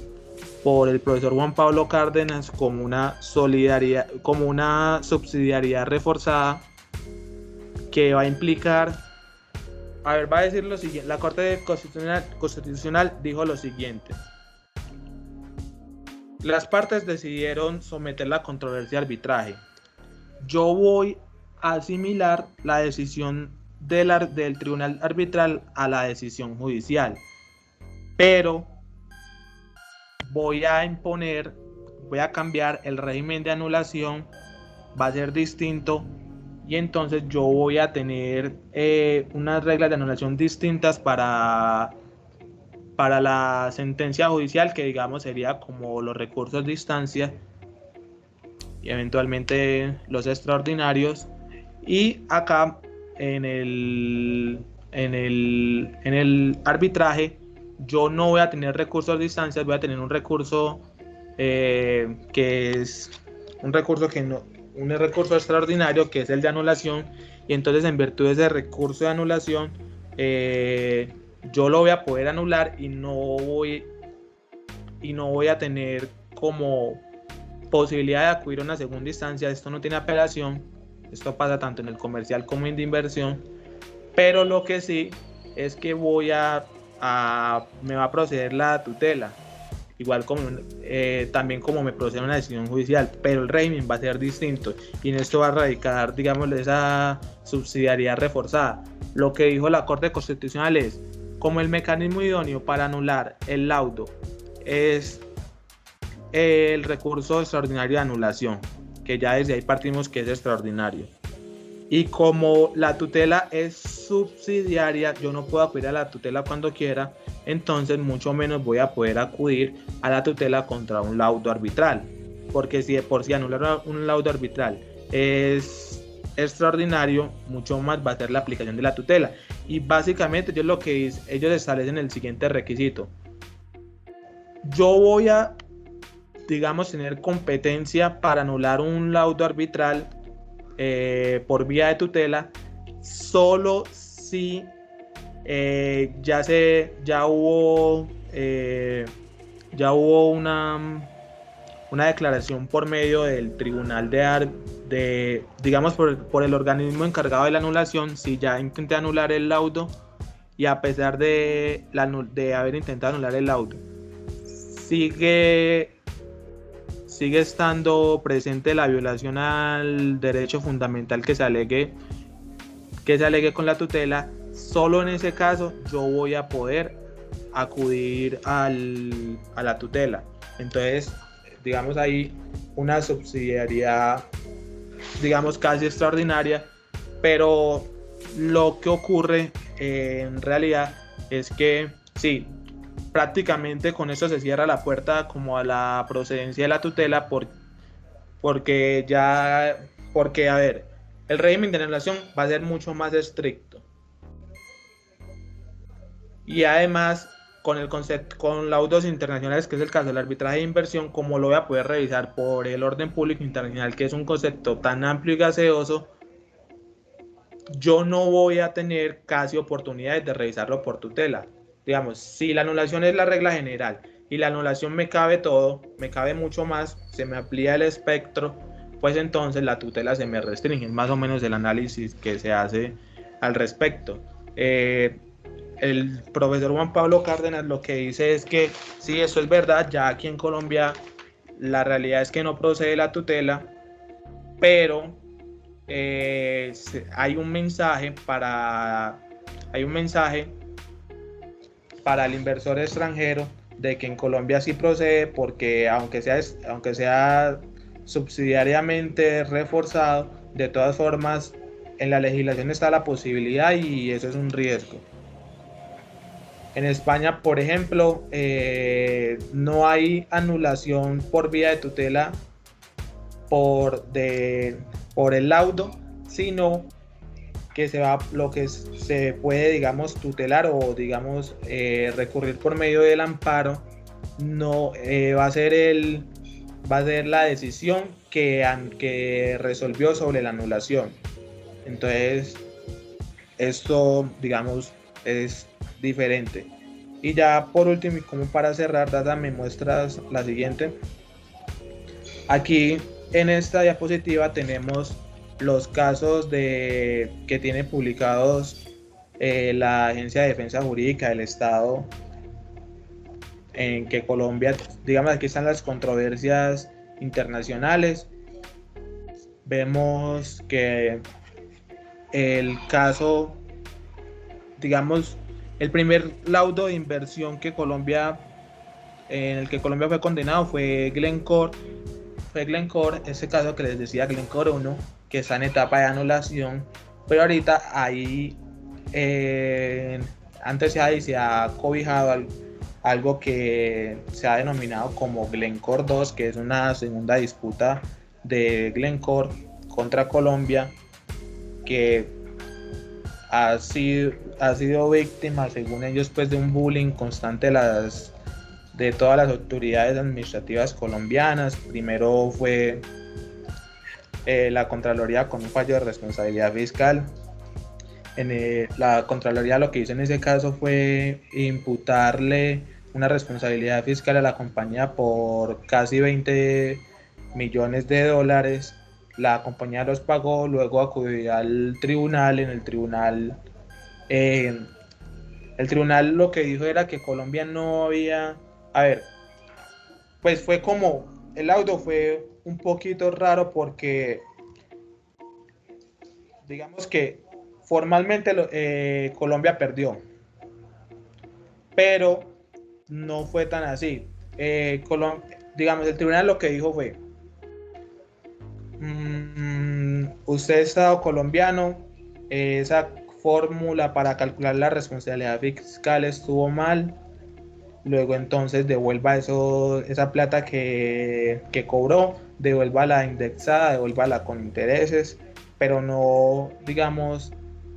por el profesor Juan Pablo Cárdenas como una solidaridad, como una subsidiariedad reforzada, que va a implicar, va a decir lo siguiente. La Corte Constitucional dijo lo siguiente: las partes decidieron someter la controversia a arbitraje. Yo voy a asimilar la decisión del tribunal arbitral a la decisión judicial, pero voy a cambiar el régimen de anulación, va a ser distinto, y entonces yo voy a tener unas reglas de anulación distintas para la sentencia judicial, que digamos sería como los recursos de instancia y eventualmente los extraordinarios. Y acá en el arbitraje yo no voy a tener recursos de instancias, voy a tener un recurso que es un recurso extraordinario, que es el de anulación. Y entonces, en virtud de ese recurso de anulación, yo lo voy a poder anular y no voy a tener como posibilidad de acudir a una segunda instancia. Esto no tiene apelación. Esto pasa tanto en el comercial como en de inversión. Pero lo que sí es que me va a proceder la tutela, igual como también como me procede una decisión judicial, pero el régimen va a ser distinto, y en esto va a radicar, digamos, esa subsidiariedad reforzada. Lo que dijo la Corte Constitucional es: como el mecanismo idóneo para anular el laudo es el recurso extraordinario de anulación, que ya desde ahí partimos que es extraordinario, y como la tutela es subsidiaria, yo no puedo acudir a la tutela cuando quiera, entonces mucho menos voy a poder acudir a la tutela contra un laudo arbitral, porque si de por sí anular un laudo arbitral es extraordinario, mucho más va a ser la aplicación de la tutela. Y básicamente ellos establecen el siguiente requisito: yo voy a, digamos, tener competencia para anular un laudo arbitral por vía de tutela solo si ya hubo una declaración por medio del tribunal digamos por el organismo encargado de la anulación. Si ya intenté anular el laudo y a pesar de haber intentado anular el laudo sigue estando presente la violación al derecho fundamental que se alegue con la tutela, solo en ese caso yo voy a poder acudir a la tutela. Entonces, digamos, hay una subsidiariedad, digamos, casi extraordinaria, pero lo que ocurre en realidad es que sí, prácticamente con eso se cierra la puerta como a la procedencia de la tutela porque ya, porque a ver, el régimen de anulación va a ser mucho más estricto. Y además, con el concepto, con laudos internacionales, que es el caso del arbitraje de inversión, como lo voy a poder revisar por el orden público internacional, que es un concepto tan amplio y gaseoso, yo no voy a tener casi oportunidades de revisarlo por tutela. Digamos, si la anulación es la regla general y la anulación me cabe todo, me cabe mucho más, se me amplía el espectro, pues entonces la tutela se me restringe, más o menos el análisis que se hace al respecto. El profesor Juan Pablo Cárdenas lo que dice es que sí, eso es verdad, ya aquí en Colombia la realidad es que no procede la tutela, pero hay un mensaje para el inversor extranjero de que en Colombia sí procede porque aunque sea subsidiariamente reforzado, de todas formas en la legislación está la posibilidad y eso es un riesgo. En España, por ejemplo, no hay anulación por vía de tutela por el laudo, sino que lo que se puede, digamos, tutelar o, digamos, recurrir por medio del amparo, no va a ser la decisión que resolvió sobre la anulación. Entonces, esto, digamos, es diferente. Y ya por último, y como para cerrar, Dada, me muestras la siguiente. Aquí en esta diapositiva tenemos los casos que tiene publicados la Agencia de Defensa Jurídica del Estado, en que Colombia, digamos, aquí están las controversias internacionales. Vemos que el caso, digamos, el primer laudo de inversión en el que Colombia fue condenado fue Glencore, ese caso que les decía, Glencore 1, que está en etapa de anulación, pero ahorita ahí, antes se ha cobijado algo que se ha denominado como Glencore 2, que es una segunda disputa de Glencore contra Colombia, que ha sido víctima, según ellos, pues, de un bullying constante de todas las autoridades administrativas colombianas. Primero fue la Contraloría con un fallo de responsabilidad fiscal. La Contraloría lo que hizo en ese caso fue imputarle una responsabilidad fiscal a la compañía por casi 20 millones de dólares. La compañía los pagó, luego acudió al tribunal. En el tribunal lo que dijo era que Colombia no había... A ver, pues fue como... El laudo fue un poquito raro porque, digamos que formalmente Colombia perdió, pero no fue tan así. Digamos, el tribunal lo que dijo fue: usted, Estado colombiano, esa fórmula para calcular la responsabilidad fiscal estuvo mal. Luego entonces devuelva esa plata que cobró, devuelva la indexada, devuelva la con intereses, pero no, digamos,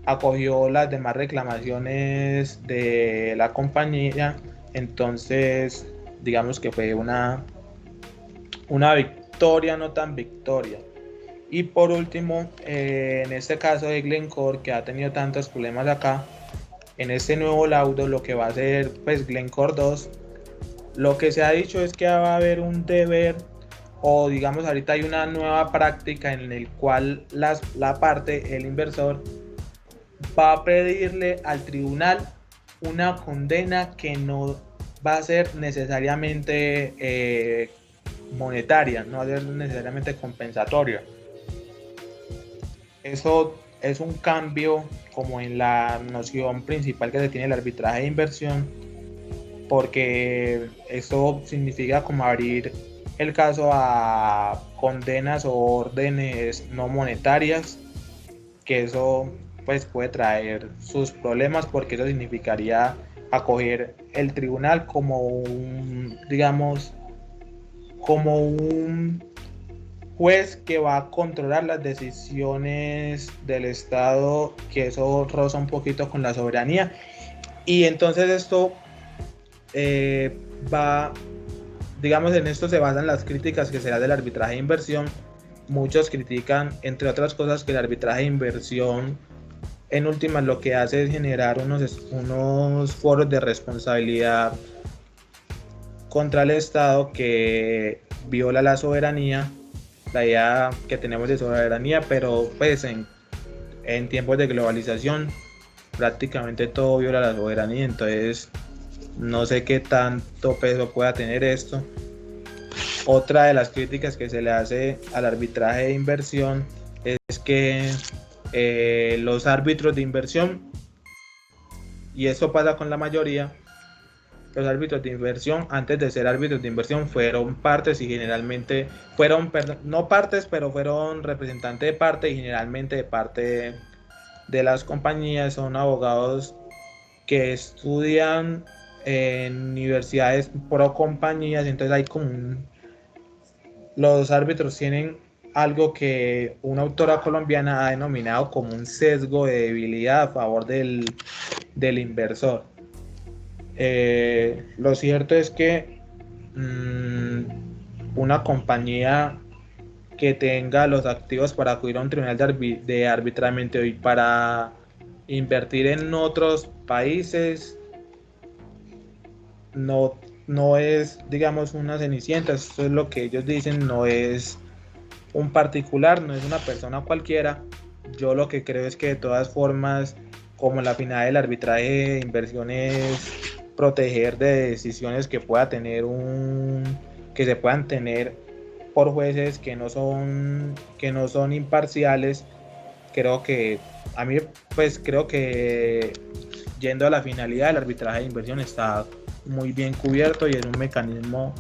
acogió las demás reclamaciones de la compañía. Entonces, digamos que fue una victoria, no tan victoria. Y por último, en este caso de Glencore, que ha tenido tantos problemas acá, en este nuevo laudo, lo que va a hacer, pues, Glencore 2, lo que se ha dicho es que va a haber un deber, o digamos ahorita hay una nueva práctica en el cual la parte, el inversor, va a pedirle al tribunal una condena que no va a ser necesariamente monetaria, no va a ser necesariamente compensatoria. Eso es un cambio como en la noción principal que se tiene el arbitraje de inversión, porque esto significa como abrir el caso a condenas o órdenes no monetarias, que eso pues puede traer sus problemas, porque eso significaría acoger el tribunal como un, digamos, como un juez que va a controlar las decisiones del Estado, que eso roza un poquito con la soberanía. Y entonces esto va, digamos, en esto se basan las críticas que se da del arbitraje de inversión. Muchos critican, entre otras cosas, que el arbitraje de inversión en últimas lo que hace es generar unos foros de responsabilidad contra el Estado que viola la soberanía, la idea que tenemos de soberanía, pero pues en tiempos de globalización prácticamente todo viola la soberanía, entonces no sé qué tanto peso pueda tener esto. Otra de las críticas que se le hace al arbitraje de inversión es que los árbitros de inversión, y eso pasa con la mayoría, los árbitros de inversión antes de ser árbitros de inversión fueron partes y generalmente fueron, no partes, pero fueron representantes de parte y generalmente de parte de las compañías, son abogados que estudian en universidades pro compañías, entonces hay como los árbitros tienen algo que una autora colombiana ha denominado como un sesgo de debilidad a favor del inversor. Lo cierto es que una compañía que tenga los activos para acudir a un tribunal de arbitramiento y para invertir en otros países no es, digamos, una cenicienta. Eso es lo que ellos dicen, no es un particular, no es una persona cualquiera. Yo lo que creo es que de todas formas, como la finalidad del arbitraje de inversiones, proteger de decisiones que pueda tener que se puedan tener por jueces que no son imparciales, creo que a mí pues creo que yendo a la finalidad, el arbitraje de inversión está muy bien cubierto y es un mecanismo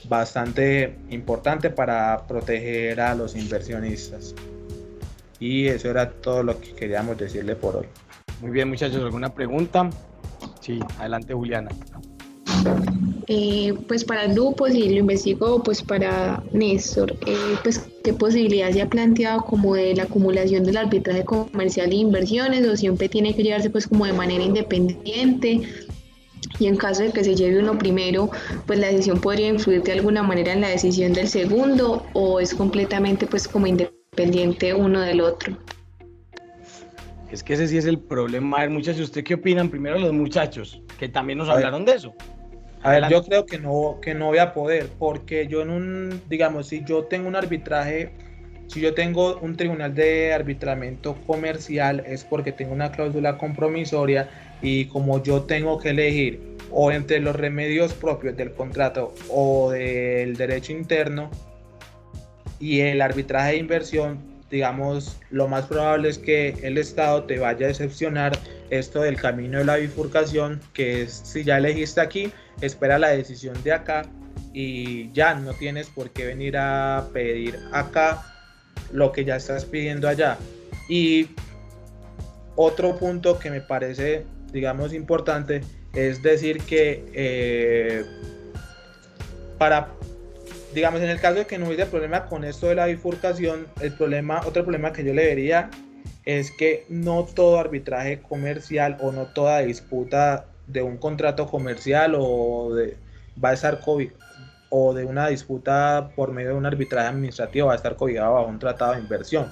bastante importante para proteger a los inversionistas. Y eso era todo lo que queríamos decirle por hoy. Muy bien, muchachos, ¿alguna pregunta? Sí, adelante, Juliana. Pues para el grupo, si lo investigo, pues para Néstor, pues qué posibilidad se ha planteado como de la acumulación del arbitraje comercial e inversiones, o siempre tiene que llevarse pues como de manera independiente, y en caso de que se lleve uno primero, pues la decisión podría influir de alguna manera en la decisión del segundo, o es completamente pues como independiente uno del otro. Es que ese sí es el problema. A ver, muchachos, ¿usted qué opinan? Primero los muchachos, que también nos hablaron de eso. A ver, yo creo que no voy a poder, porque yo digamos, si yo tengo un arbitraje, si yo tengo un tribunal de arbitramiento comercial, es porque tengo una cláusula compromisoria, y como yo tengo que elegir o entre los remedios propios del contrato o del derecho interno y el arbitraje de inversión, digamos, lo más probable es que el Estado te vaya a excepcionar esto del camino de la bifurcación, que es, si ya elegiste aquí, espera la decisión de acá y ya no tienes por qué venir a pedir acá lo que ya estás pidiendo allá. Y otro punto que me parece, digamos, importante es decir que digamos, en el caso de que no hubiese problema con esto de la bifurcación, otro problema que yo le vería es que no todo arbitraje comercial o no toda disputa de un contrato comercial va a estar o de una disputa por medio de un arbitraje administrativo va a estar cobijado bajo un tratado de inversión.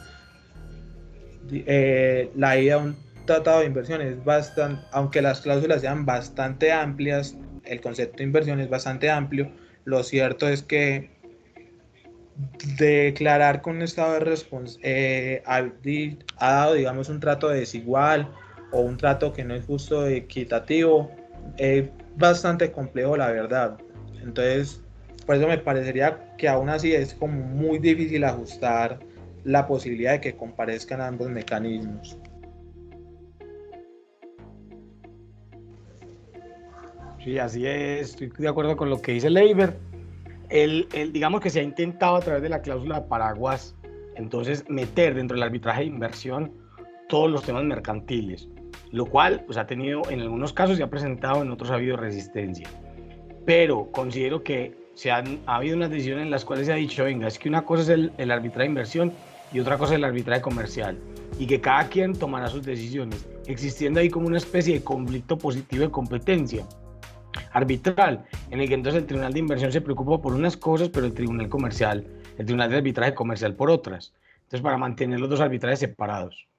La idea de un tratado de inversión es bastante, aunque las cláusulas sean bastante amplias, el concepto de inversión es bastante amplio. Lo cierto es que declarar que un Estado ha dado, digamos, un trato desigual o un trato que no es justo o equitativo, es bastante complejo, la verdad. Entonces, por eso me parecería que aún así es como muy difícil ajustar la posibilidad de que comparezcan ambos mecanismos. Sí, así es, estoy de acuerdo con lo que dice Leiber. Digamos que se ha intentado a través de la cláusula de paraguas, entonces meter dentro del arbitraje de inversión todos los temas mercantiles, lo cual pues, ha tenido en algunos casos y ha presentado, en otros ha habido resistencia. Pero considero que ha habido unas decisiones en las cuales se ha dicho, venga, es que una cosa es el arbitraje de inversión y otra cosa es el arbitraje comercial, y que cada quien tomará sus decisiones, existiendo ahí como una especie de conflicto positivo de competencia arbitral, en el que entonces el Tribunal de Inversión se preocupa por unas cosas, pero el Tribunal de Arbitraje Comercial por otras. Entonces, para mantener los dos arbitrajes separados.